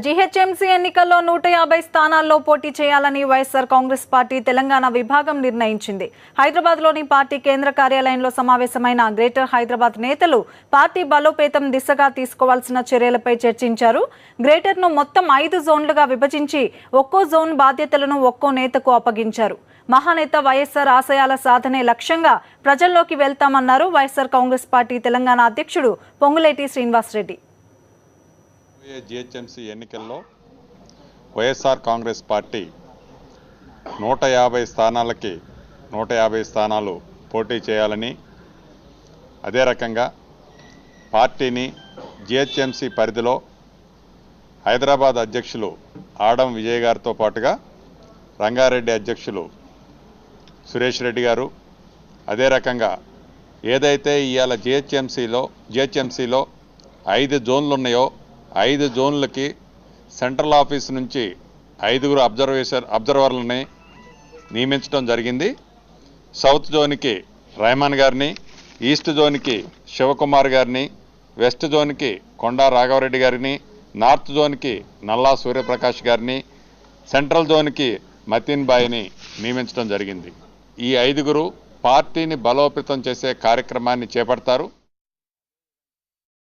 GHMC ఎన్నికల్లో 150 స్థానాల్లో పోటీ చేయాలని వైఎస్ఆర్ కాంగ్రెస్ పార్టీ తెలంగాణ విభాగం నిర్ణయించింది. హైదరాబాద్లోని పార్టీ కేంద్ర కార్యాలయంలో సమావేశమైన గ్రేటర్ హైదరాబాద్ నేతలు పార్టీ బలోపేతం దిశగా తీసుకోవాల్సిన చర్యలపై చర్చించారు. గ్రేటర్ను మొత్తం 5 జోన్లుగా విభజించి ఒక్కో జోన్ బాధ్యతలను ఒక్కో నేతకు అప్పగించారు. మహానేత వైఎస్ఆర్ ఆశయాల సాధనే లక్ష్యంగా ప్రజల్లోకి వెళ్తామన్నారు వైఎస్ఆర్ కాంగ్రెస్ పార్టీ తెలంగాణ అధ్యక్షుడు పొంగులేటి శ్రీనివాసరెడ్డి. జీహెచ్ఎంసీ ఎన్నికల్లో వైఎస్ఆర్ కాంగ్రెస్ పార్టీ 150 స్థానాలకి 150 స్థానాలు పోటీ చేయాలని, అదే రకంగా పార్టీని జీహెచ్ఎంసీ పరిధిలో హైదరాబాద్ అధ్యక్షులు ఆడం విజయ్ గారితో పాటుగా రంగారెడ్డి అధ్యక్షులు సురేష్ రెడ్డి గారు, అదే రకంగా ఏదైతే ఇవాళ జీహెచ్ఎంసీలో 5 జోన్లు ఉన్నాయో 5 జోన్లకి సెంట్రల్ ఆఫీస్ నుంచి 5 అబ్జర్వర్లని నియమించడం జరిగింది. సౌత్ జోన్కి రెహమాన్ గారిని, ఈస్ట్ జోన్కి శివకుమార్ గారిని, వెస్ట్ జోన్కి కొండా రాఘవరెడ్డి గారిని, నార్త్ జోన్కి నల్లా సూర్యప్రకాష్ గారిని, సెంట్రల్ జోన్కి మతిన్ బాయ్ని నియమించడం జరిగింది. ఈ 5 పార్టీని బలోపేతం చేసే కార్యక్రమాన్ని చేపడతారు.